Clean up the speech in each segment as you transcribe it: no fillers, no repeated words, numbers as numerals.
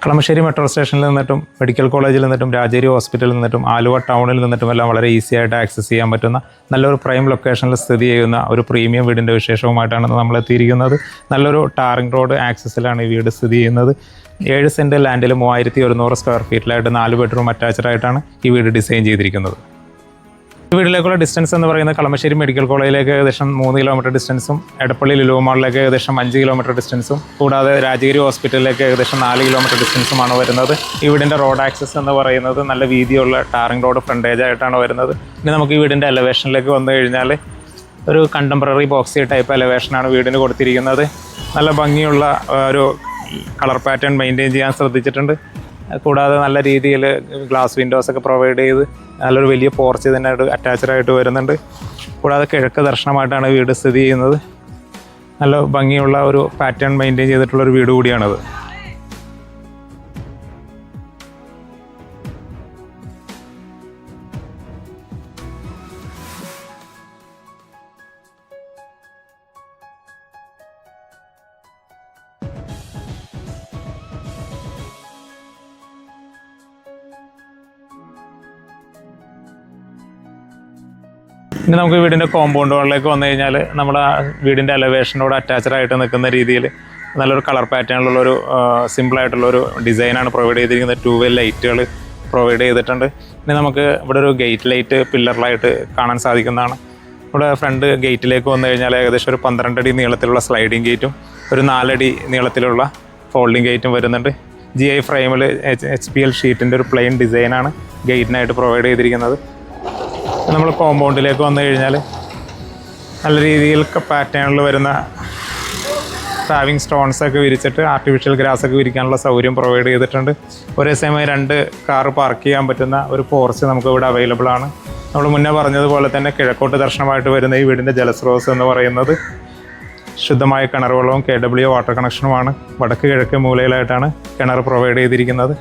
Kalamassery metro സ്റ്റേഷനിൽ നിന്നിട്ടും medical കോളേജിൽ നിന്നിട്ടും രാജേരി ഹോസ്പിറ്റലിൽ നിന്നിട്ടും ആലുവ ടൗണിൽ നിന്നിട്ടും എല്ലാം വളരെ ഈസി ആയിട്ട് ആക്സസ് ചെയ്യാൻ പറ്റുന്ന നല്ലൊരു പ്രൈം ലൊക്കേഷനിൽ സ്ഥിതി ചെയ്യുന്ന ഒരു പ്രീമിയം വീടിൻ്റെ വിശേഷവുമായിട്ടാണ് നമ്മൾ എത്തിയിരിക്കുന്നത്. നല്ലൊരു ടാറിംഗ് റോഡ് ആക്സസിലാണ് ഈ വീട് സ്ഥിതി ചെയ്യുന്നത്. 7 സെൻറ്റ് ലാൻഡിൽ 3100 സ്ക്വയർ ഫീറ്റിലായിട്ട് 4 ബെഡ്റൂം അറ്റാച്ച്ഡ് ആയിട്ടാണ് ഈ വീട് ഡിസൈൻ ചെയ്തിരിക്കുന്നത്. ഈ വീട്ടിലേക്കുള്ള ഡിസ്റ്റൻസ് എന്ന് പറയുന്നത് കളമശ്ശേരി മെഡിക്കൽ കോളേജിലേക്ക് ഏകദേശം 3 കിലോമീറ്റർ ഡിസ്റ്റൻസും എടപ്പള്ളി ലുലു മാളിലേക്ക് ഏകദേശം 5 കിലോമീറ്റർ ഡിസ്റ്റൻസും കൂടാതെ രാജഗിരി ഹോസ്പിറ്റലിലേക്ക് ഏകദേശം 4 കിലോമീറ്റർ ഡിസ്റ്റൻസുമാണ് വരുന്നത്. ഈ വീടിൻ്റെ റോഡ് ആക്സസ് എന്ന് പറയുന്നത് നല്ല വീതിയുള്ള ടാറിംഗ് റോഡ് ഫ്രണ്ടേജ് ആയിട്ടാണ് വരുന്നത്. ഇനി നമുക്ക് ഈ വീടിൻ്റെ എലവേഷനിലേക്ക് വന്നു കഴിഞ്ഞാൽ ഒരു കണ്ടംപററി ബോക്സി ടൈപ്പ് എലവേഷനാണ് വീടിന് കൊടുത്തിരിക്കുന്നത്. നല്ല ഭംഗിയുള്ള ഒരു കളർ പാറ്റേൺ മെയിൻറ്റെയിൻ ചെയ്യാൻ ശ്രദ്ധിച്ചിട്ടുണ്ട്. കൂടാതെ നല്ല രീതിയിൽ ഗ്ലാസ് വിൻഡോസൊക്കെ പ്രൊവൈഡ് ചെയ്ത് നല്ലൊരു വലിയ പോർച്ച് തന്നെ അറ്റാച്ച്ഡ് ആയിട്ട് വരുന്നുണ്ട്. കൂടാതെ കിഴക്ക് ദർശനമായിട്ടാണ് വീട് സ്ഥിതി ചെയ്യുന്നത്. നല്ല ഭംഗിയുള്ള ഒരു പാറ്റേൺ മെയിൻറ്റെയിൻ ചെയ്തിട്ടുള്ളൊരു വീട് കൂടിയാണത്. ഇനി നമുക്ക് വീടിൻ്റെ കോമ്പൗണ്ട് വാളിലേക്ക് വന്നു കഴിഞ്ഞാൽ നമ്മുടെ വീടിൻ്റെ എലവേഷനോട് അറ്റാച്ച്ഡ് ആയിട്ട് നിൽക്കുന്ന രീതിയിൽ നല്ലൊരു കളർ പാറ്റേണിലുള്ളൊരു സിമ്പിളായിട്ടുള്ളൊരു ഡിസൈനാണ് പ്രൊവൈഡ് ചെയ്തിരിക്കുന്നത്. 2 വേ ലൈറ്റുകൾ പ്രൊവൈഡ് ചെയ്തിട്ടുണ്ട്. ഇനി നമുക്ക് ഇവിടെ ഒരു ഗേറ്റ് ലൈറ്റ് പില്ലറിലായിട്ട് കാണാൻ സാധിക്കുന്നതാണ്. ഇവിടെ ഫ്രണ്ട് ഗേറ്റിലേക്ക് വന്നു കഴിഞ്ഞാൽ ഏകദേശം ഒരു 12 അടി നീളത്തിലുള്ള സ്ലൈഡിങ് ഗേറ്റും ഒരു 4 അടി നീളത്തിലുള്ള ഫോൾഡിങ് ഗേറ്റും വരുന്നുണ്ട്. GI ഫ്രെയിമിൽ HPL ഷീറ്റിൻ്റെ ഒരു പ്ലെയിൻ ഡിസൈനാണ് ഗേറ്റിനായിട്ട് പ്രൊവൈഡ് ചെയ്തിരിക്കുന്നത്. നമ്മൾ കോമ്പൗണ്ടിലേക്ക് വന്നു കഴിഞ്ഞാൽ നല്ല രീതിയിൽ പാറ്റേണിൽ വരുന്ന സാവിങ് സ്റ്റോൺസൊക്കെ വിരിച്ചിട്ട് ആർട്ടിഫിഷ്യൽ ഗ്രാസൊക്കെ വിരിക്കാനുള്ള സൗകര്യം പ്രൊവൈഡ് ചെയ്തിട്ടുണ്ട്. ഒരേ സമയം 2 കാർ പാർക്ക് ചെയ്യാൻ പറ്റുന്ന ഒരു പോർച്ച് നമുക്ക് ഇവിടെ അവൈലബിൾ ആണ്. നമ്മൾ മുന്നേ പറഞ്ഞതുപോലെ തന്നെ കിഴക്കോട്ട് ദർശനമായിട്ട് വരുന്ന ഈ വീടിൻ്റെ ജലസ്രോതസ് എന്ന് പറയുന്നത് ശുദ്ധമായ കിണർ വെള്ളവും KW വാട്ടർ കണക്ഷനുമാണ്. വടക്ക് കിഴക്ക് മൂലയിലായിട്ടാണ് കിണർ പ്രൊവൈഡ് ചെയ്തിരിക്കുന്നത്.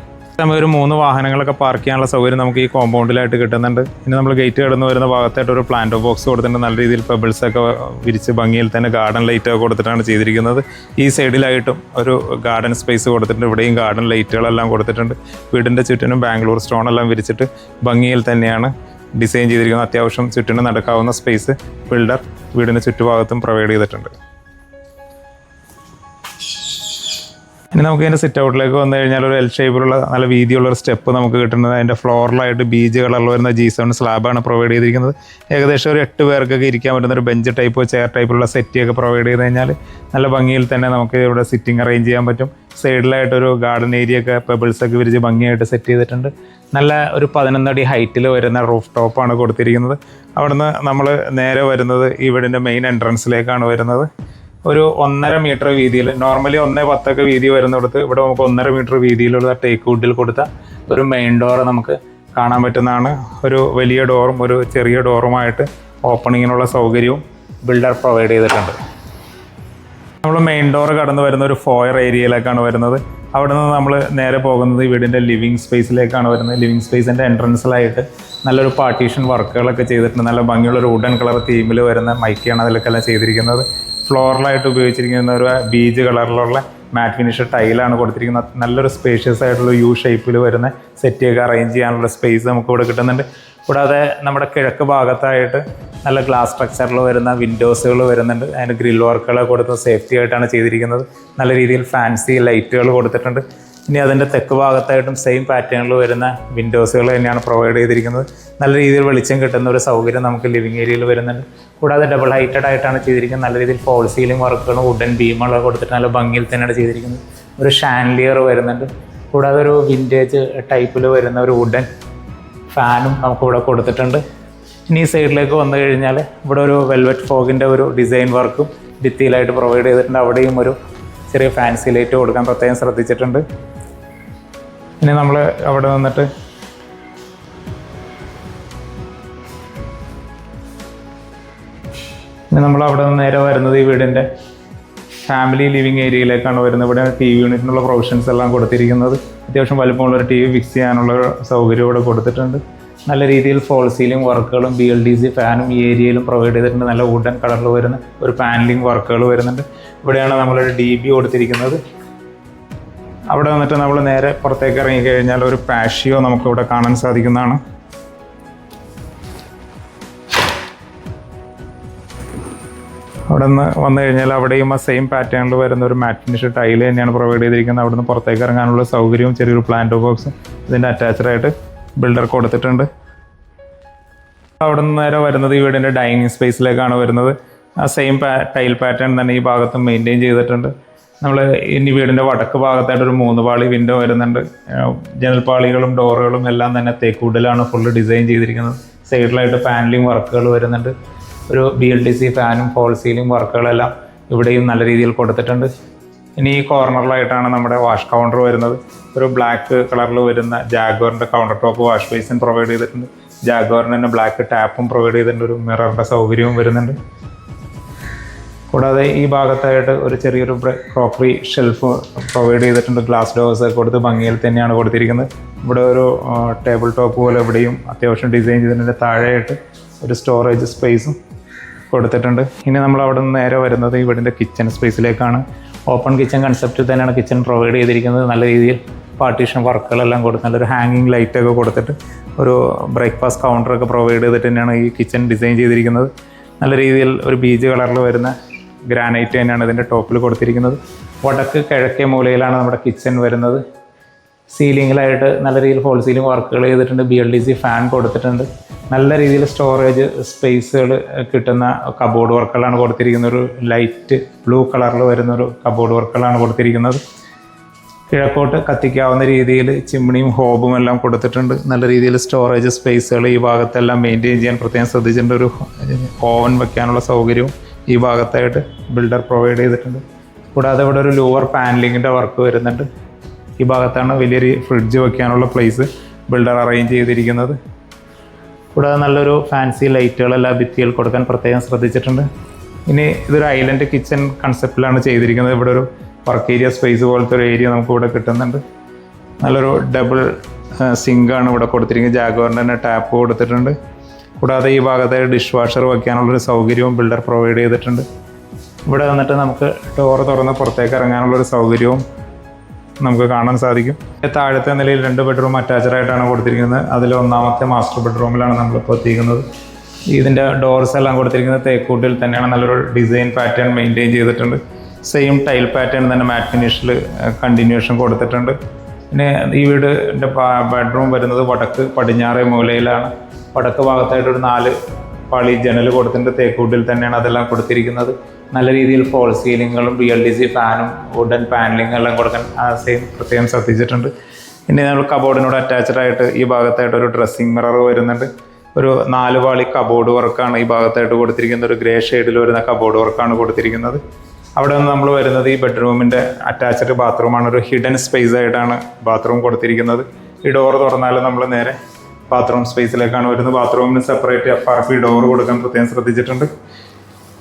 ഒരു 3 വാഹനങ്ങളൊക്കെ പാർക്ക് ചെയ്യാനുള്ള സൗകര്യം നമുക്ക് ഈ കോമ്പൗണ്ടിലായിട്ട് കിട്ടുന്നുണ്ട്. ഇനി നമ്മൾ ഗേറ്റ് കടന്നു വരുന്ന ഭാഗത്തായിട്ട് ഒരു പ്ലാന്റോ ബോക്സ് കൊടുത്തിട്ടുണ്ട്. നല്ല രീതിയിൽ പെബിൾസൊക്കെ വിരിച്ച് ഭംഗിയിൽ തന്നെ ഗാർഡൻ ലൈറ്റൊക്കെ കൊടുത്തിട്ടാണ് ചെയ്തിരിക്കുന്നത്. ഈ സൈഡിലായിട്ടും ഒരു ഗാർഡൻ സ്പേസ് കൊടുത്തിട്ടുണ്ട്. ഇവിടെയും ഗാർഡൻ ലൈറ്റുകളെല്ലാം കൊടുത്തിട്ടുണ്ട്. വീടിൻ്റെ ചുറ്റിനും ബാംഗ്ലൂർ സ്റ്റോണെല്ലാം വിരിച്ചിട്ട് ഭംഗിയിൽ തന്നെയാണ് ഡിസൈൻ ചെയ്തിരിക്കുന്നത്. അത്യാവശ്യം ചുറ്റിനും നടക്കാവുന്ന സ്പേസ് ബിൽഡർ വീടിൻ്റെ ചുറ്റുഭാഗത്തും പ്രൊവൈഡ് ചെയ്തിട്ടുണ്ട്. ഇനി നമുക്ക് ഇതിൻ്റെ സിറ്റ് ഔട്ടിലേക്ക് വന്നു കഴിഞ്ഞാൽ ഒരു L ഷേപ്പിലുള്ള നല്ല വീതിയുള്ളൊരു സ്റ്റെപ്പ് നമുക്ക് കിട്ടുന്നത്. അതിൻ്റെ ഫ്ലോറിലായിട്ട് ബീജ് കളറിൽ വരുന്ന G7 സ്ലാബാണ് പ്രൊവൈഡ് ചെയ്തിരിക്കുന്നത്. ഏകദേശം ഒരു 8 പേർക്കൊക്കെ ഇരിക്കാൻ പറ്റുന്ന ഒരു ബെഞ്ച് ടൈപ്പോ ചെയർ ടൈപ്പിലുള്ള സെറ്റിയൊക്കെ പ്രൊവൈഡ് ചെയ്ത് കഴിഞ്ഞാൽ നല്ല ഭംഗിയിൽ തന്നെ നമുക്ക് ഇവിടെ സിറ്റിംഗ് അറേഞ്ച് ചെയ്യാൻ പറ്റും. സൈഡിലായിട്ടൊരു ഗാർഡൻ ഏരിയയൊക്കെ പെബിൾസൊക്കെ വിരിച്ച് ഭംഗിയായിട്ട് സെറ്റ് ചെയ്തിട്ടുണ്ട്. നല്ല ഒരു 11 അടി ഹൈറ്റിൽ വരുന്ന റൂഫ് ടോപ്പാണ് കൊടുത്തിരിക്കുന്നത്. അവിടുന്ന് നമ്മൾ നേരെ വരുന്നത് ഈ വീടിൻ്റെ മെയിൻ എൻട്രൻസിലേക്കാണ് വരുന്നത്. ഒരു 1.5 മീറ്റർ വീതിയിൽ, നോർമലി 1.10 വീതി വരുന്നിടത്ത് ഇവിടെ നമുക്ക് 1.5 മീറ്റർ വീതിയിലുള്ള ടേക്ക് വുഡിൽ കൊടുത്ത ഒരു മെയിൻ ഡോർ നമുക്ക് കാണാൻ പറ്റുന്നതാണ്. ഒരു വലിയ ഡോറും ഒരു ചെറിയ ഡോറുമായിട്ട് ഓപ്പണിങ്ങിനുള്ള സൗകര്യവും ബിൽഡർ പ്രൊവൈഡ് ചെയ്തിട്ടുണ്ട്. നമ്മൾ മെയിൻ ഡോർ കടന്നു വരുന്ന ഒരു ഫോയർ ഏരിയയിലേക്കാണ് വരുന്നത്. അവിടെ നിന്ന് നമ്മൾ നേരെ പോകുന്നത് ഈ വീടിൻ്റെ ലിവിങ് സ്പേസിലേക്കാണ് വരുന്നത്. ലിവിങ് സ്പേസിൻ്റെ എൻട്രൻസിലായിട്ട് നല്ലൊരു പാർട്ടീഷൻ വർക്കുകളൊക്കെ ചെയ്തിട്ടുണ്ട്. നല്ല ഭംഗിയുള്ളൊരു വുഡൻ കളർ തീമിൽ വരുന്ന മൈക്കാണ് അതിലേക്കെല്ലാം ചെയ്തിരിക്കുന്നത്. ഫ്ലോറിലായിട്ട് ഉപയോഗിച്ചിരിക്കുന്ന ഒരു ബീജ് കളറിലുള്ള മാറ്റ് ഫിനിഷ് ടൈലാണ് കൊടുത്തിരിക്കുന്നത്. നല്ലൊരു സ്പേഷ്യസ് ആയിട്ടുള്ള U ഷേപ്പിൽ വരുന്ന സെറ്റിയൊക്കെ അറേഞ്ച് ചെയ്യാനുള്ള സ്പേസ് നമുക്ക് ഇവിടെ കിട്ടുന്നുണ്ട്. കൂടാതെ നമ്മുടെ കിഴക്ക് ഭാഗത്തായിട്ട് നല്ല ഗ്ലാസ് സ്ട്രക്ചറിൽ വരുന്ന വിൻഡോസുകൾ വരുന്നുണ്ട്. അതിന് ഗ്രിൽ വർക്കുകൾ കൊടുത്ത് സേഫ്റ്റി ആയിട്ടാണ് ചെയ്തിരിക്കുന്നത്. നല്ല രീതിയിൽ ഫാൻസി ലൈറ്റുകൾ കൊടുത്തിട്ടുണ്ട്. ഇനി അതിൻ്റെ തെക്ക് ഭാഗത്തായിട്ടും സെയിം പാറ്റേണിൽ വരുന്ന വിൻഡോസുകൾ തന്നെയാണ് പ്രൊവൈഡ് ചെയ്തിരിക്കുന്നത്. നല്ല രീതിയിൽ വെളിച്ചം കിട്ടുന്ന ഒരു സൗകര്യം നമുക്ക് ലിവിങ് ഏരിയയിൽ വരുന്നുണ്ട്. കൂടാതെ ഡബിൾ ഹൈറ്റഡ് ആയിട്ടാണ് ചെയ്തിരിക്കുന്നത്. നല്ല രീതിയിൽ ഫോൾ സീലിംഗ് വർക്കുകളും വുഡൻ ബീമുകളൊക്കെ കൊടുത്തിട്ട് നല്ല ഭംഗിയിൽ തന്നെയാണ് ചെയ്തിരിക്കുന്നത്. ഒരു ഷാൻലിയർ വരുന്നുണ്ട്. കൂടാതെ ഒരു വിൻറ്റേജ് ടൈപ്പിൽ വരുന്ന ഒരു വുഡൻ ഫാനും നമുക്കിവിടെ കൊടുത്തിട്ടുണ്ട്. ഇനി ഈ സൈഡിലേക്ക് വന്നു കഴിഞ്ഞാൽ ഇവിടെ ഒരു വെൽവെറ്റ് ഫോഗിൻ്റെ ഒരു ഡിസൈൻ വർക്കും ഭിത്തിയിലായിട്ട് പ്രൊവൈഡ് ചെയ്തിട്ടുണ്ട്. അവിടെയും ഒരു ചെറിയ ഫാൻസി ലൈറ്റ് കൊടുക്കാൻ പ്രത്യേകം ശ്രദ്ധിച്ചിട്ടുണ്ട്. ഇനി നമ്മൾ അവിടെ നിന്നിട്ട് അവിടെ നിന്ന് നേരെ വരുന്നത് ഈ വീടിൻ്റെ ഫാമിലി ലിവിങ് ഏരിയയിലേക്കാണ് വരുന്നത്. ഇവിടെ TV യൂണിറ്റിനുള്ള പ്രൊവിഷൻസ് എല്ലാം കൊടുത്തിരിക്കുന്നത്. അത്യാവശ്യം വലുപ്പമുള്ളൊരു TV ഫിക്സ് ചെയ്യാനുള്ള സൗകര്യം ഇവിടെ കൊടുത്തിട്ടുണ്ട്. നല്ല രീതിയിൽ ഫോൾ സീലിംഗ് വർക്കുകളും BLDC ഫാനും ഈ ഏരിയയിലും പ്രൊവൈഡ് ചെയ്തിട്ടുണ്ട്. നല്ല വുഡൻ കളറിൽ വരുന്ന ഒരു പാനലിംഗ് വർക്കുകൾ വരുന്നുണ്ട്. ഇവിടെയാണ് നമ്മളൊരു DB കൊടുത്തിരിക്കുന്നത്. അവിടെ വന്നിട്ട് നമ്മൾ നേരെ പുറത്തേക്ക് ഇറങ്ങിക്കഴിഞ്ഞാൽ ഒരു പാഷ്യോ നമുക്കിവിടെ കാണാൻ സാധിക്കുന്നതാണ്. അവിടെ നിന്ന് വന്നു കഴിഞ്ഞാൽ അവിടെയും ആ സെയിം പാറ്റേണിൽ വരുന്ന ഒരു മാറ്റ് ഫിനിഷ് ടൈൽ തന്നെയാണ് പ്രൊവൈഡ് ചെയ്തിരിക്കുന്നത്. അവിടെ നിന്ന് പുറത്തേക്ക് ഇറങ്ങാനുള്ള സൗകര്യവും ചെറിയൊരു പ്ലാന്റ് ബോക്സും ഇതിൻ്റെ അറ്റാച്ച്ഡായിട്ട് ബിൽഡർ കൊടുത്തിട്ടുണ്ട്. അവിടെ നിന്ന് നേരെ വരുന്നത് ഈ വീടിൻ്റെ ഡൈനിങ് സ്പേസിലേക്കാണ് വരുന്നത്. ആ സെയിം ടൈൽ പാറ്റേൺ തന്നെ ഈ ഭാഗത്തും മെയിൻറ്റെയിൻ ചെയ്തിട്ടുണ്ട്. നമ്മൾ ഇനി വീടിൻ്റെ വടക്ക് ഭാഗത്തായിട്ട് ഒരു 3 പാളി വിൻഡോ വരുന്നുണ്ട്. ജനൽപ്പാളികളും ഡോറുകളും എല്ലാം തന്നെ തേക്കുഡിലാണ് ഫുള്ള് ഡിസൈൻ ചെയ്തിരിക്കുന്നത്. സൈഡിലായിട്ട് പാനലിംഗ് വർക്കുകൾ വരുന്നുണ്ട്. ഒരു BLDC ഫാനും ഫോൾ സീലിംഗ് വർക്കുകളെല്ലാം ഇവിടെയും നല്ല രീതിയിൽ കൊടുത്തിട്ടുണ്ട്. ഇനി ഈ കോർണറിലായിട്ടാണ് നമ്മുടെ വാഷ് കൗണ്ടർ വരുന്നത്. ഒരു ബ്ലാക്ക് കളറിൽ വരുന്ന ജാഗ്വറിൻ്റെ counter top wash basin provide ചെയ്തിട്ടുണ്ട്. ജാഗ്വറിന് തന്നെ ബ്ലാക്ക് ടാപ്പും പ്രൊവൈഡ് ചെയ്തിട്ടുണ്ട്. ഒരു മിററിൻ്റെ സൗകര്യവും വരുന്നുണ്ട്. കൂടാതെ ഈ ഭാഗത്തായിട്ട് ഒരു ചെറിയൊരു ക്രോക്കറി ഷെൽഫ് പ്രൊവൈഡ് ചെയ്തിട്ടുണ്ട്. ഗ്ലാസ് ഡോർസ് കൊടുത്ത് ഭംഗിയിൽ തന്നെയാണ് കൊടുത്തിരിക്കുന്നത്. ഇവിടെ ഒരു ടേബിൾ ടോപ്പ് പോലെ ഇവിടെയും അത്യാവശ്യം ഡിസൈൻ ചെയ്തിട്ടുണ്ട്. താഴെയായിട്ട് ഒരു സ്റ്റോറേജ് സ്പേസും കൊടുത്തിട്ടുണ്ട്. ഇനി നമ്മൾ അവിടെ നിന്ന് നേരെ വരുന്നത് ഈ വീടിൻ്റെ കിച്ചൺ സ്പേസിലേക്കാണ്. ഓപ്പൺ കിച്ചൺ കൺസെപ്റ്റിൽ തന്നെയാണ് കിച്ചൺ പ്രൊവൈഡ് ചെയ്തിരിക്കുന്നത്. നല്ല രീതിയിൽ പാർട്ടീഷൻ വർക്കുകളെല്ലാം കൊടുത്ത് നല്ലൊരു ഹാങ്ങിങ് ലൈറ്റൊക്കെ കൊടുത്തിട്ട് ഒരു ബ്രേക്ക്ഫാസ്റ്റ് കൗണ്ടറൊക്കെ പ്രൊവൈഡ് ചെയ്തിട്ട് തന്നെയാണ് ഈ കിച്ചൺ ഡിസൈൻ ചെയ്തിരിക്കുന്നത്. നല്ല രീതിയിൽ ഒരു ബീജ് കളറിൽ വരുന്ന ഗ്രാനൈറ്റ് തന്നെയാണ് ഇതിൻ്റെ ടോപ്പിൽ കൊടുത്തിരിക്കുന്നത്. വടക്ക് കിഴക്കേ മൂലയിലാണ് നമ്മുടെ കിച്ചൺ വരുന്നത്. സീലിങ്ങിലായിട്ട് നല്ല രീതിയിൽ ഫോൾ സീലിംഗ് വർക്കുകൾ ചെയ്തിട്ടുണ്ട്. BLDC ഫാൻ കൊടുത്തിട്ടുണ്ട്. നല്ല രീതിയിൽ സ്റ്റോറേജ് സ്പേസുകൾ കിട്ടുന്ന കബോർഡ് വർക്കുകളാണ് കൊടുത്തിരിക്കുന്നത്. ഒരു ലൈറ്റ് ബ്ലൂ കളറിൽ വരുന്നൊരു കബോർഡ് വർക്കുകളാണ് കൊടുത്തിരിക്കുന്നത്. കിഴക്കോട്ട് കത്തിക്കാവുന്ന രീതിയിൽ ചിമ്മിണിയും ഹോബും എല്ലാം കൊടുത്തിട്ടുണ്ട്. നല്ല രീതിയിൽ സ്റ്റോറേജ് സ്പേസുകൾ ഈ ഭാഗത്തെല്ലാം മെയിൻറ്റെയിൻ ചെയ്യാൻ പ്രത്യേകം ശ്രദ്ധിച്ചിട്ടുണ്ട്. ഒരു ഓവൻ വയ്ക്കാനുള്ള സൗകര്യവും ഈ ഭാഗത്തായിട്ട് ബിൽഡർ പ്രൊവൈഡ് ചെയ്തിട്ടുണ്ട്. കൂടാതെ ഇവിടെ ഒരു ലോവർ പാനലിങ്ങിൻ്റെ വർക്ക് വരുന്നുണ്ട്. ഈ ഭാഗത്താണ് വലിയൊരു ഫ്രിഡ്ജ് വയ്ക്കാനുള്ള പ്ലേസ് ബിൽഡർ അറേഞ്ച് ചെയ്തിരിക്കുന്നത്. കൂടാതെ നല്ലൊരു ഫാൻസി ലൈറ്റുകളെല്ലാം ഭിത്തിയിൽ കൊടുക്കാൻ പ്രത്യേകം ശ്രദ്ധിച്ചിട്ടുണ്ട്. ഇനി ഇതൊരു ഐലൻഡ് കിച്ചൺ കൺസെപ്റ്റിലാണ് ചെയ്തിരിക്കുന്നത്. ഇവിടെ ഒരു വർക്ക് ഏരിയ സ്പേസ് പോലത്തെ ഒരു ഏരിയ നമുക്ക് ഇവിടെ കിട്ടുന്നുണ്ട്. നല്ലൊരു ഡബിൾ സിങ്കാണ് ഇവിടെ കൊടുത്തിരിക്കുന്നത്. ജാഗ്വറിൻ്റെ തന്നെ ടാപ്പ് കൊടുത്തിട്ടുണ്ട്. കൂടാതെ ഈ ഭാഗത്തായി ഡിഷ് വാഷർ വയ്ക്കാനുള്ളൊരു സൗകര്യവും ബിൽഡർ പ്രൊവൈഡ് ചെയ്തിട്ടുണ്ട്. ഇവിടെ വന്നിട്ട് നമുക്ക് ഡോർ തുറന്ന് പുറത്തേക്ക് ഇറങ്ങാനുള്ളൊരു സൗകര്യവും നമുക്ക് കാണാൻ സാധിക്കും. താഴത്തെ നിലയിൽ 2 ബെഡ്റൂം അറ്റാച്ച്ഡായിട്ടാണ് കൊടുത്തിരിക്കുന്നത്. അതിൽ ഒന്നാമത്തെ മാസ്റ്റർ ബെഡ്റൂമിലാണ് നമ്മളിപ്പോൾ എത്തിക്കുന്നത്. ഇതിൻ്റെ ഡോർസ് എല്ലാം കൊടുത്തിരിക്കുന്നത് തേക്കൂട്ടിൽ തന്നെയാണ്. നല്ലൊരു ഡിസൈൻ പാറ്റേൺ മെയിൻറ്റെയിൻ ചെയ്തിട്ടുണ്ട്. സെയിം ടൈൽ പാറ്റേൺ തന്നെ മാറ്റ് ഫിനിഷിൽ കണ്ടിന്യൂഷൻ കൊടുത്തിട്ടുണ്ട്. പിന്നെ ഈ വീടിൻ്റെ ബെഡ്റൂം വരുന്നത് വടക്ക് പടിഞ്ഞാറേ മൂലയിലാണ്. വടക്ക് ഭാഗത്തായിട്ടൊരു 4 പാളി ജനൽ കൊടുത്തിട്ടുണ്ട്. തേക്കൂട്ടിൽ തന്നെയാണ് അതെല്ലാം കൊടുത്തിരിക്കുന്നത്. നല്ല രീതിയിൽ ഫോൾ സീലിങ്ങുകളും BLDC ഫാനും വുഡൻ പാനലിംഗ് എല്ലാം കൊടുക്കാൻ സെയിം പ്രത്യേകം ശ്രദ്ധിച്ചിട്ടുണ്ട്. ഇനി നമ്മൾ കബോർഡിനോട് അറ്റാച്ച്ഡായിട്ട് ഈ ഭാഗത്തായിട്ട് ഒരു ഡ്രസ്സിങ് മിറർ വരുന്നുണ്ട്. ഒരു 4 പാളി കബോർഡ് വർക്കാണ് ഈ ഭാഗത്തായിട്ട് കൊടുത്തിരിക്കുന്നത്. ഒരു ഗ്രേ ഷെയ്ഡിൽ വരുന്ന കബോർഡ് വർക്കാണ് കൊടുത്തിരിക്കുന്നത്. അവിടെ നിന്ന് നമ്മൾ വരുന്നത് ഈ ബെഡ്റൂമിൻ്റെ അറ്റാച്ച്ഡ് ബാത്റൂമാണ്. ഒരു ഹിഡൻ സ്പേസ് ആയിട്ടാണ് ബാത്റൂം കൊടുത്തിരിക്കുന്നത്. ഈ ഡോർ തുറന്നാൽ നമ്മൾ നേരെ ബാത്റൂം സ്പേസിലേക്കാണ് വരുന്നത്. ബാത്റൂമിന് സെപ്പറേറ്റ് FRP ഡോർ കൊടുക്കാൻ പ്രത്യേകം ശ്രദ്ധിച്ചിട്ടുണ്ട്.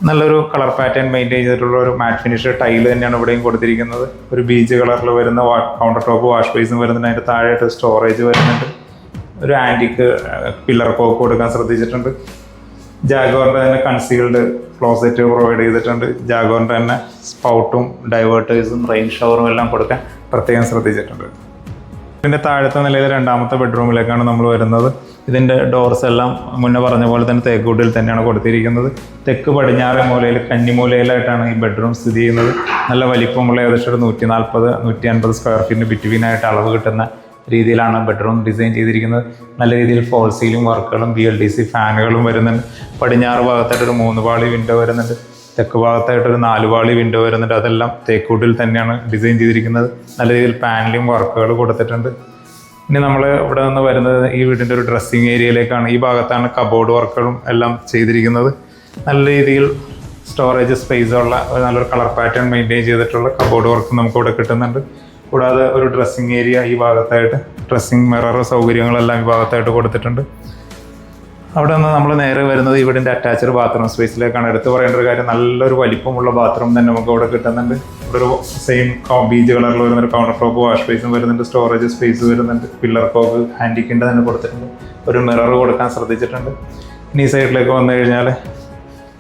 നല്ലൊരു കളർ പാറ്റേൺ മെയിൻറ്റെയിൻ ചെയ്തിട്ടുള്ള ഒരു മാറ്റ് ഫിനിഷ് ടൈൽ തന്നെയാണ് ഇവിടെയും കൊടുത്തിരിക്കുന്നത്. ഒരു ബീജ് കളറിൽ വരുന്ന കൗണ്ടർ ടോപ്പ് വാഷ് ബേസും വരുന്നുണ്ട്. അതിൻ്റെ താഴെയായിട്ട് സ്റ്റോറേജ് വരുന്നുണ്ട്. ഒരു ആൻറ്റിക്ക് പില്ലർ കോക്ക് കൊടുക്കാൻ ശ്രദ്ധിച്ചിട്ടുണ്ട്. ജാഗ്വറിൻ്റെ തന്നെ കൺസീൽഡ് ക്ലോസറ്റ് പ്രൊവൈഡ് ചെയ്തിട്ടുണ്ട്. ജാഗ്വറിൻ്റെ തന്നെ സ്പൗട്ടും ഡൈവേർട്ടേഴ്സും റെയിൻ ഷവറും എല്ലാം കൊടുക്കാൻ പ്രത്യേകം ശ്രദ്ധിച്ചിട്ടുണ്ട്. ഇതിൻ്റെ താഴത്തെ നിലയിൽ 2ാമത്തെ ബെഡ്റൂമിലേക്കാണ് നമ്മൾ വരുന്നത്. ഇതിൻ്റെ ഡോർസ് എല്ലാം മുന്നേ പറഞ്ഞ പോലെ തന്നെ തേക്കുഡിൽ തന്നെയാണ് കൊടുത്തിരിക്കുന്നത്. തെക്ക് പടിഞ്ഞാറേ മൂലയിൽ കന്നിമൂലയിലായിട്ടാണ് ഈ ബെഡ്റൂം സ്ഥിതി ചെയ്യുന്നത്. നല്ല വലിപ്പമുള്ള ഏകദേശം ഒരു 140-150 സ്ക്വയർ ഫീറ്റിന് ബിറ്റ്വീനായിട്ട് അളവ് കിട്ടുന്ന രീതിയിലാണ് ബെഡ്റൂം ഡിസൈൻ ചെയ്തിരിക്കുന്നത്. നല്ല രീതിയിൽ ഫോൾ സീലിംഗ് വർക്കുകളും BLDC ഫാനുകളും വരുന്നുണ്ട്. പടിഞ്ഞാറ് ഭാഗത്തായിട്ടൊരു 3 പാളി വിൻഡോ വരുന്നുണ്ട്. തെക്ക് ഭാഗത്തായിട്ടൊരു 4 പാളി വിൻഡോ വരുന്നുണ്ട്. അതെല്ലാം തേക്കൂട്ടിൽ തന്നെയാണ് ഡിസൈൻ ചെയ്തിരിക്കുന്നത്. നല്ല രീതിയിൽ പാനലിംഗ് വർക്കുകൾ കൊടുത്തിട്ടുണ്ട്. ഇനി നമ്മൾ ഇവിടെ നിന്ന് വരുന്നത് ഈ വീടിൻ്റെ ഒരു ഡ്രസ്സിങ് ഏരിയയിലേക്കാണ്. ഈ ഭാഗത്താണ് കബോർഡ് വർക്കുകളും എല്ലാം ചെയ്തിരിക്കുന്നത്. നല്ല രീതിയിൽ സ്റ്റോറേജ് സ്പേസുള്ള നല്ലൊരു കളർ പാറ്റേൺ മെയിൻറ്റെയിൻ ചെയ്തിട്ടുള്ള കബോർഡ് വർക്ക് നമുക്കിവിടെ കിട്ടുന്നുണ്ട്. കൂടാതെ ഒരു ഡ്രസ്സിങ് ഏരിയ ഈ ഭാഗത്തായിട്ട് ഡ്രസ്സിങ് മിറർ സൗകര്യങ്ങളെല്ലാം ഈ ഭാഗത്തായിട്ട് കൊടുത്തിട്ടുണ്ട്. അവിടെ നിന്ന് നമ്മൾ നേരെ വരുന്നത് ഇവിടിൻ്റെ അറ്റാച്ച്ഡ് ബാത്റൂം സ്പേസിലേക്കാണ്. എടുത്തു പറയേണ്ട ഒരു കാര്യം, നല്ലൊരു വലിപ്പമുള്ള ബാത്റൂം തന്നെ നമുക്ക് ഇവിടെ കിട്ടുന്നുണ്ട്. ഇവിടെ ഒരു സെയിം ബീജ് കളറിൽ വരുന്നൊരു കൗണ്ടർ ടോപ്പ് വാഷ് ബേസും വരുന്നുണ്ട്. സ്റ്റോറേജ് സ്പേസ് വരുന്നുണ്ട്. പില്ലർ കോക്ക് ഹാൻഡിക്കിൻ്റെ തന്നെ കൊടുത്തിട്ടുണ്ട്. ഒരു മിറർ കൊടുക്കാൻ ശ്രദ്ധിച്ചിട്ടുണ്ട്. ഇനി ഈ സൈഡിലേക്ക് വന്നു കഴിഞ്ഞാൽ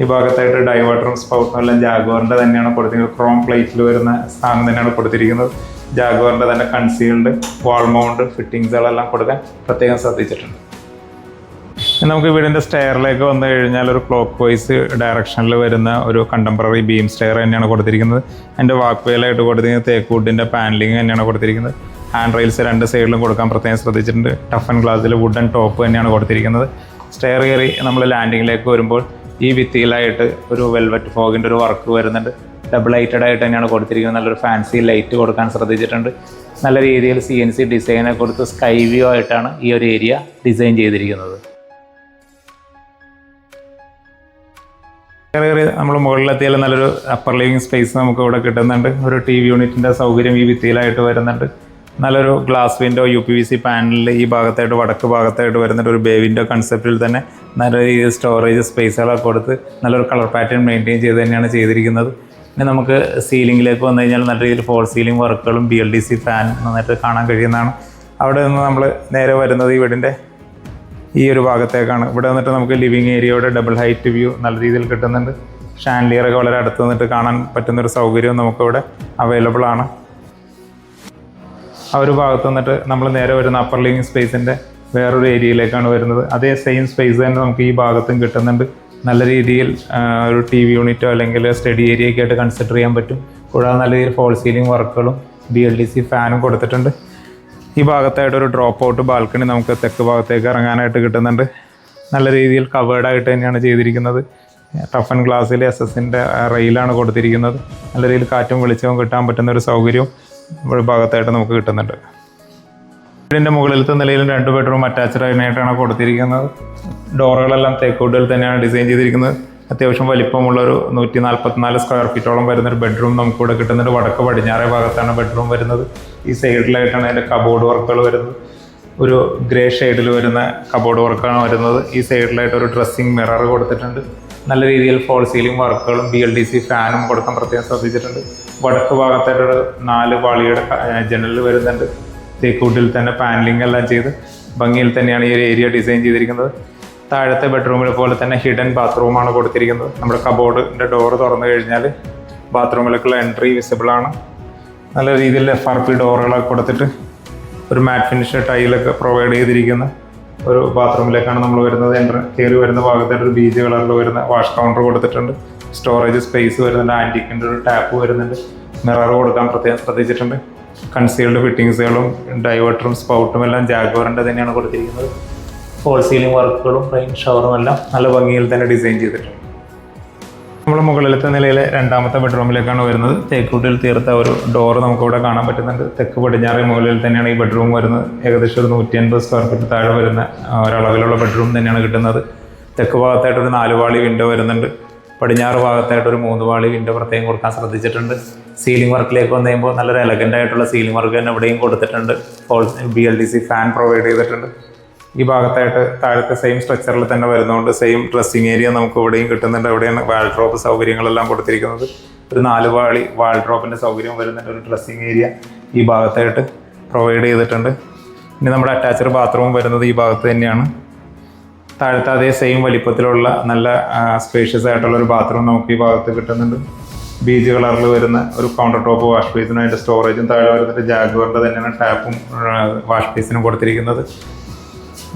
ഈ ഭാഗത്തായിട്ട് ഡൈവേർട്ടറും സ്പൗട്ടും എല്ലാം ജാഗ്വറിൻ്റെ തന്നെയാണ് കൊടുത്തിരിക്കുന്നത്. ക്രോം പ്ലേറ്റിൽ വരുന്ന സാധനം തന്നെയാണ് കൊടുത്തിരിക്കുന്നത്. ജാഗ്വാറിൻ്റെ തന്നെ കൺസീൽഡ് വാൾ മൗണ്ട് ഫിറ്റിങ്സുകളെല്ലാം കൊടുക്കാൻ പ്രത്യേകം ശ്രദ്ധിച്ചിട്ടുണ്ട്. നമുക്ക് വീടിൻ്റെ സ്റ്റെയറിലേക്ക് വന്നു കഴിഞ്ഞാൽ ഒരു ക്ലോക്ക് വൈസ് ഡയറക്ഷനിൽ വരുന്ന ഒരു കണ്ടംപററി ബീം സ്റ്റെയർ തന്നെയാണ് കൊടുത്തിരിക്കുന്നത്. അതിൻ്റെ വാക്ക് വേലായിട്ട് കൊടുത്തിരിക്കുന്നത് തേക്ക് വുഡിൻ്റെ പാനലിങ് തന്നെയാണ് കൊടുത്തിരിക്കുന്നത്. ഹാൻഡ് റെയിൽസ് രണ്ട് സൈഡിലും കൊടുക്കാൻ പ്രത്യേകം ശ്രദ്ധിച്ചിട്ടുണ്ട്. ടഫ് ആൻഡ് ഗ്ലാസ്സിൽ വുഡൻ ടോപ്പ് തന്നെയാണ് കൊടുത്തിരിക്കുന്നത്. സ്റ്റെയർ കയറി നമ്മൾ ലാൻഡിങ്ങിലേക്ക് വരുമ്പോൾ ഈ ഭിത്തിയിലായിട്ട് ഒരു വെൽവെറ്റ് ഫോഗിൻ്റെ ഒരു വർക്ക് വരുന്നുണ്ട്. ഡബിൾ ലൈറ്റഡ് ആയിട്ട് തന്നെയാണ് കൊടുത്തിരിക്കുന്നത്. നല്ലൊരു ഫാൻസി ലൈറ്റ് കൊടുക്കാൻ ശ്രദ്ധിച്ചിട്ടുണ്ട്. നല്ല രീതിയിൽ CNC ഡിസൈനെ കൊടുത്ത് സ്കൈ വ്യൂ ആയിട്ടാണ് ഈ ഒരു ഏരിയ ഡിസൈൻ ചെയ്തിരിക്കുന്നത്. നമ്മൾ മുകളിലെത്തിയാൽ നല്ലൊരു അപ്പർ ലിവിങ് സ്പേസ് നമുക്ക് ഇവിടെ കിട്ടുന്നുണ്ട്. ഒരു TV യൂണിറ്റിൻ്റെ സൗകര്യം ഈ ഭിത്തിയിലായിട്ട് വരുന്നുണ്ട്. നല്ലൊരു ഗ്ലാസ് വിൻഡോ UPVC പാനലിൽ ഈ ഭാഗത്തായിട്ട് വടക്ക് ഭാഗത്തായിട്ട് വരുന്നുണ്ട്. ഒരു ബേ വിൻഡോ കൺസെപ്റ്റിൽ തന്നെ നല്ല രീതിയിൽ സ്റ്റോറേജ് സ്പേസുകളൊക്കെ കൊടുത്ത് നല്ലൊരു കളർ പാറ്റേൺ മെയിൻറ്റെയിൻ ചെയ്ത് തന്നെയാണ് ചെയ്തിരിക്കുന്നത്. പിന്നെ നമുക്ക് സീലിംഗിലേക്ക് വന്നു കഴിഞ്ഞാൽ നല്ല രീതിയിൽ ഫോൾ സീലിംഗ് വർക്കുകളും BLDC ഫാൻ നന്നായിട്ട് കാണാൻ കഴിയുന്നതാണ്. അവിടെ നിന്ന് നമ്മൾ നേരെ വരുന്നത് ഈ വീടിൻ്റെ ഈ ഒരു ഭാഗത്തേക്കാണ്. ഇവിടെ വന്നിട്ട് നമുക്ക് ലിവിങ് ഏരിയയുടെ ഡബിൾ ഹൈറ്റ് വ്യൂ നല്ല രീതിയിൽ കിട്ടുന്നുണ്ട്. ഷാൻലിയറൊക്കെ വളരെ അടുത്ത് നിന്നിട്ട് കാണാൻ പറ്റുന്നൊരു സൗകര്യവും നമുക്കിവിടെ അവൈലബിൾ ആണ്. ആ ഒരു ഭാഗത്ത് നിന്നിട്ട് നമ്മൾ നേരെ വരുന്ന അപ്പർ ലിവിങ് സ്പേസിൻ്റെ വേറൊരു ഏരിയയിലേക്കാണ് വരുന്നത്. അതേ സെയിം സ്പേസ് തന്നെ നമുക്ക് ഈ ഭാഗത്തും കിട്ടുന്നുണ്ട്. നല്ല രീതിയിൽ ഒരു TV യൂണിറ്റോ അല്ലെങ്കിൽ സ്റ്റഡി ഏരിയയൊക്കെ ആയിട്ട് കൺസിഡർ ചെയ്യാൻ പറ്റും. കൂടാതെ നല്ല രീതിയിൽ ഫോൾ സീലിംഗ് വർക്കുകളും BLDC ഫാനും കൊടുത്തിട്ടുണ്ട്. ഈ ഭാഗത്തായിട്ട് ഒരു ഡ്രോപ്പ് ഔട്ട് ബാൽക്കണി നമുക്ക് തെക്ക് ഭാഗത്തേക്ക് ഇറങ്ങാനായിട്ട് കിട്ടുന്നുണ്ട്. നല്ല രീതിയിൽ കവേർഡായിട്ട് തന്നെയാണ് ചെയ്തിരിക്കുന്നത്. ടഫ് ആൻഡ് ഗ്ലാസ്സിൽ SS-ൻ്റെ റെയിലാണ് കൊടുത്തിരിക്കുന്നത്. നല്ല രീതിയിൽ കാറ്റും വെളിച്ചവും കിട്ടാൻ പറ്റുന്ന ഒരു സൗകര്യവും ഒരു ഭാഗത്തായിട്ട് നമുക്ക് കിട്ടുന്നുണ്ട്. വീടിൻ്റെ മുകളിലത്തെ നിലയിലും 2 ബെഡ്റൂം അറ്റാച്ച്ഡ് ആയിട്ടാണ് കൊടുത്തിരിക്കുന്നത്. ഡോറുകളെല്ലാം തേക്കുവുഡിൽ തന്നെയാണ് ഡിസൈൻ ചെയ്തിരിക്കുന്നത്. അത്യാവശ്യം വലിപ്പമുള്ളൊരു 144 സ്ക്വയർ ഫീറ്റോളം വരുന്നൊരു ബെഡ്റൂം നമുക്കിവിടെ കിട്ടുന്നുണ്ട്. വടക്ക് പടിഞ്ഞാറേ ഭാഗത്താണ് ബെഡ്റൂം വരുന്നത്. ഈ സൈഡിലായിട്ടാണ് അതിൻ്റെ കബോർഡ് വർക്കുകൾ വരുന്നത്. ഒരു ഗ്രേ ഷെയ്ഡിൽ വരുന്ന കബോർഡ് വർക്കാണ് വരുന്നത്. ഈ സൈഡിലായിട്ട് ഒരു ഡ്രസ്സിങ് മിറർ കൊടുത്തിട്ടുണ്ട്. നല്ല രീതിയിൽ ഫോൾ സീലിംഗ് വർക്കുകളും BLDC ഫാനും കൊടുക്കാൻ പ്രത്യേകം ശ്രദ്ധിച്ചിട്ടുണ്ട്. വടക്ക് ഭാഗത്തായിട്ടൊരു 4 പാളിയുടെ ജനൽ വരുന്നുണ്ട്. തേക്കുവുഡിൽ തന്നെ പാനലിംഗ് എല്ലാം ചെയ്ത് ഭംഗിയിൽ തന്നെയാണ് ഈ ഒരു ഏരിയ ഡിസൈൻ ചെയ്തിരിക്കുന്നത്. താഴത്തെ ബെഡ്റൂമിലെ പോലെ തന്നെ ഹിഡൻ ബാത്റൂമാണ് കൊടുത്തിരിക്കുന്നത്. നമ്മുടെ കബോർഡിൻ്റെ ഡോറ് തുറന്നു കഴിഞ്ഞാൽ ബാത്റൂമിലേക്കുള്ള എൻട്രി വിസിബിളാണ്. നല്ല രീതിയിൽ FRP ഡോറുകളൊക്കെ കൊടുത്തിട്ട് ഒരു മാറ്റ് ഫിനിഷ് ടൈലൊക്കെ പ്രൊവൈഡ് ചെയ്തിരിക്കുന്ന ഒരു ബാത്റൂമിലേക്കാണ് നമ്മൾ വരുന്നത്. കയറി വരുന്ന ഭാഗത്തായിട്ട് ഒരു ബീജ് കളറിൽ വരുന്ന വാഷ് കൗണ്ടർ കൊടുത്തിട്ടുണ്ട്. സ്റ്റോറേജ് സ്പേസ് വരുന്നുണ്ട്. ആൻറ്റിക്കിൻ്റെ ഒരു ടാപ്പ് വരുന്നുണ്ട്. മിറർ കൊടുക്കാൻ പ്രത്യേകം ശ്രദ്ധിച്ചിട്ടുണ്ട്. കൺസീൽഡ് ഫിറ്റിങ്സുകളും ഡൈവേർട്ടറും സ്പൗട്ടും എല്ലാം ജാഗ്വാറിൻ്റെ തന്നെയാണ് കൊടുത്തിരിക്കുന്നത്. ഫോൾ സീലിംഗ് വർക്കുകളും റെയിൻ ഷവറും എല്ലാം നല്ല ഭംഗിയിൽ തന്നെ ഡിസൈൻ ചെയ്തിട്ടുണ്ട്. നമ്മൾ മുകളിലത്തെ നിലയിലെ 2ാമത്തെ ബെഡ്റൂമിലേക്കാണ് വരുന്നത്. തേക്കുവുഡിൽ തീർത്ത ഒരു ഡോറ് നമുക്കിവിടെ കാണാൻ പറ്റുന്നുണ്ട്. തെക്ക് പടിഞ്ഞാറേ മുകളിൽ തന്നെയാണ് ഈ ബെഡ്റൂം വരുന്നത്. ഏകദേശം ഒരു 150 സ്ക്വയർ ഫീറ്റ് താഴെ വരുന്ന ഒരളവിലുള്ള ബെഡ്റൂം തന്നെയാണ് കിട്ടുന്നത്. തെക്ക് ഭാഗത്തായിട്ടൊരു 4 പാളി വിൻഡോ വരുന്നുണ്ട്. പടിഞ്ഞാറ് ഭാഗത്തായിട്ടൊരു 3 പാളി വിൻഡോ പ്രത്യേകം കൊടുക്കാൻ ശ്രദ്ധിച്ചിട്ടുണ്ട്. സീലിംഗ് വർക്കിലേക്ക് വന്നു കഴിയുമ്പോൾ നല്ലൊരു എലഗൻ്റ് ആയിട്ടുള്ള സീലിംഗ് വർക്ക് തന്നെ ഇവിടെയും കൊടുത്തിട്ടുണ്ട്. BLDC ഫാൻ പ്രൊവൈഡ് ചെയ്തിട്ടുണ്ട്. ഈ ഭാഗത്തായിട്ട് താഴത്തെ സെയിം സ്ട്രക്ചറിൽ തന്നെ വരുന്നതുകൊണ്ട് സെയിം ഡ്രസ്സിങ് ഏരിയ നമുക്ക് ഇവിടെയും കിട്ടുന്നുണ്ട്. അവിടെയാണ് വാൾഡ്രോപ്പ് സൗകര്യങ്ങളെല്ലാം കൊടുത്തിരിക്കുന്നത്. ഒരു 4 പാളി വാൾഡ്രോപ്പിൻ്റെ സൗകര്യം വരുന്നുണ്ട്. ഒരു ഡ്രസ്സിങ് ഏരിയ ഈ ഭാഗത്തായിട്ട് പ്രൊവൈഡ് ചെയ്തിട്ടുണ്ട്. ഇനി നമ്മുടെ അറ്റാച്ച്ഡ് ബാത്റൂം വരുന്നത് ഈ ഭാഗത്ത് തന്നെയാണ്. താഴത്തെ അതേ സെയിം വലിപ്പത്തിലുള്ള നല്ല സ്പേഷ്യസ് ആയിട്ടുള്ള ഒരു ബാത്റൂം നമുക്ക് ഈ ഭാഗത്ത് കിട്ടുന്നുണ്ട്. ബീജ് കളറിൽ വരുന്ന ഒരു കൗണ്ടർ ടോപ്പ് വാഷ് ബേസിനും അതിൻ്റെ സ്റ്റോറേജും താഴെ വരുന്നിട്ട് ജാഗ്വാറിൻ്റെ തന്നെയാണ് ടാപ്പും വാഷ് ബേസിനും കൊടുത്തിരിക്കുന്നത്.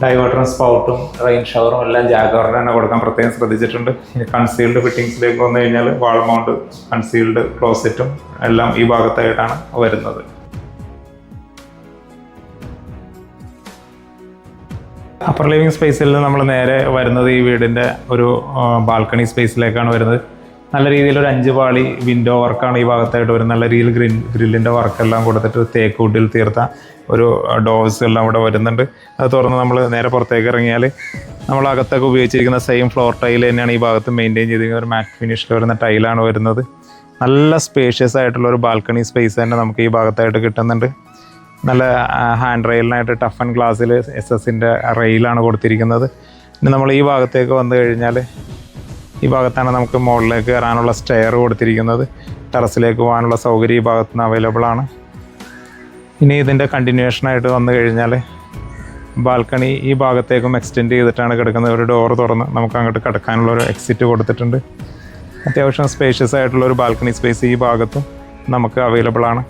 ഡൈവേർട്ടറും സ്പൗട്ടും റെയിൻ ഷവറും എല്ലാം ജാഗ്വാറിൻ്റെ തന്നെ കൊടുക്കാൻ പ്രത്യേകം ശ്രദ്ധിച്ചിട്ടുണ്ട്. ഇനി കൺസീൽഡ് ഫിറ്റിങ്സിലേക്ക് വന്നു കഴിഞ്ഞാൽ വാൾ മൗണ്ട് കൺസീൽഡ് ക്ലോസറ്റും എല്ലാം ഈ ഭാഗത്തായിട്ടാണ് വരുന്നത്. അപ്പർ ലിവിങ് സ്പേസിൽ നമ്മൾ നേരെ വരുന്നത് ഈ വീടിൻ്റെ ഒരു ബാൽക്കണി സ്പേസിലേക്കാണ് വരുന്നത്. നല്ല രീതിയിൽ ഒരു 5 പാളി വിൻഡോ വർക്കാണ് ഈ ഭാഗത്തായിട്ട് വരുന്നത്. നല്ല രീതിയിൽ ഗ്രില്ലിൻ്റെ വർക്കെല്ലാം കൊടുത്തിട്ട് തേക്കുവുഡിൽ തീർത്ത ഒരു ഡോർസ് എല്ലാം ഇവിടെ വരുന്നുണ്ട്. അത് തുറന്ന് നമ്മൾ നേരെ പുറത്തേക്ക് ഇറങ്ങിയാൽ നമ്മൾ അകത്തൊക്കെ ഉപയോഗിച്ചിരിക്കുന്ന സെയിം ഫ്ലോർ ടൈൽ തന്നെയാണ് ഈ ഭാഗത്ത് മെയിൻറ്റെയിൻ ചെയ്തിരിക്കുന്ന ഒരു മാറ്റ് ഫിനിഷിൽ വരുന്ന ടൈലാണ് വരുന്നത്. നല്ല സ്പേഷ്യസ് ആയിട്ടുള്ള ഒരു ബാൽക്കണി സ്പേസ് തന്നെ നമുക്ക് ഈ ഭാഗത്തായിട്ട് കിട്ടുന്നുണ്ട്. നല്ല ഹാൻഡ് റെയിലിനായിട്ട് ടഫ് ആൻഡ് ഗ്ലാസ്സിൽ SS-ൻ്റെ റെയിലാണ് കൊടുത്തിരിക്കുന്നത്. ഇനി നമ്മൾ ഈ ഭാഗത്തേക്ക് വന്നു കഴിഞ്ഞാൽ ഈ ഭാഗത്താണ് നമുക്ക് മുകളിലേക്ക് കയറാനുള്ള സ്റ്റെയർ കൊടുത്തിരിക്കുന്നത്. ടെറസിലേക്ക് പോകാനുള്ള സൗകര്യം ഈ ഭാഗത്ത് നിന്ന് അവൈലബിൾ ആണ്. ഇനി ഇതിൻ്റെ കണ്ടിന്യൂഷനായിട്ട് വന്നു കഴിഞ്ഞാൽ ബാൽക്കണി ഈ ഭാഗത്തേക്കും എക്സ്റ്റെൻഡ് ചെയ്തിട്ടാണ് കിടക്കുന്നത്. ഒരു ഡോറ് തുറന്ന് നമുക്ക് അങ്ങോട്ട് കിടക്കാനുള്ള ഒരു എക്സിറ്റ് കൊടുത്തിട്ടുണ്ട്. അത്യാവശ്യം സ്പേഷ്യസ് ആയിട്ടുള്ള ഒരു ബാൽക്കണി സ്പേസ് ഈ ഭാഗത്തും നമുക്ക് അവൈലബിൾ ആണ്.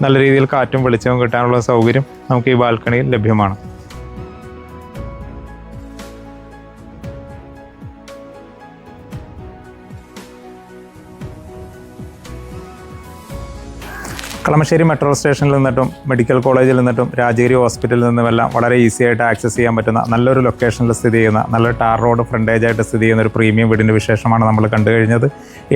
നല്ല രീതിയിൽ കാറ്റും വെളിച്ചവും കിട്ടാനുള്ള സൗകര്യം നമുക്ക് ഈ ബാൽക്കണിയിൽ ലഭ്യമാണ്. കളമശ്ശേരി മെട്രോ സ്റ്റേഷനിൽ നിന്നിട്ടും മെഡിക്കൽ കോളേജിൽ നിന്നിട്ടും രാജഗിരി ഹോസ്പിറ്റലിൽ നിന്നുമെല്ലാം വളരെ ഈസി ആയിട്ട് ആക്സസ് ചെയ്യാൻ പറ്റുന്ന നല്ലൊരു ലൊക്കേഷനിൽ സ്ഥിതി ചെയ്യുന്ന നല്ലൊരു ടാർ റോഡ് ഫ്രണ്ടേജ് ആയിട്ട് സ്ഥിതി ചെയ്യുന്ന ഒരു പ്രീമിയം വീടിൻ്റെ വിശേഷമാണ് നമ്മൾ കണ്ടു കഴിഞ്ഞത്.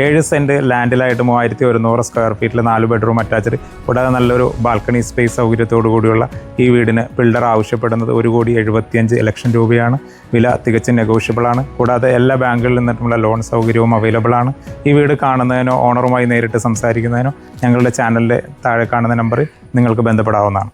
7 സെൻറ്റ് ലാൻഡിലായിട്ട് 3100 സ്ക്വയർ ഫീറ്റിൽ 4 ബെഡ്റൂം അറ്റാച്ച്ഡ്, കൂടാതെ നല്ലൊരു ബാൽക്കണി സ്പേസ് സൗകര്യത്തോടു കൂടിയുള്ള ഈ വീടിന് ബിൽഡർ ആവശ്യപ്പെടുന്നത് 1,75,00,000 രൂപയാണ്. വില തികച്ചും നെഗോഷ്യബിളാണ്. കൂടാതെ എല്ലാ ബാങ്കുകളിൽ നിന്നിട്ടുമുള്ള ലോൺ സൗകര്യവും അവൈലബിൾ ആണ്. ഈ വീട് കാണുന്നതിനോ ഓണറുമായി നേരിട്ട് സംസാരിക്കുന്നതിനോ ഞങ്ങളുടെ ചാനലിലെ താഴെ കാണുന്ന നമ്പറിൽ നിങ്ങൾക്ക് ബന്ധപ്പെടാവുന്നതാണ്.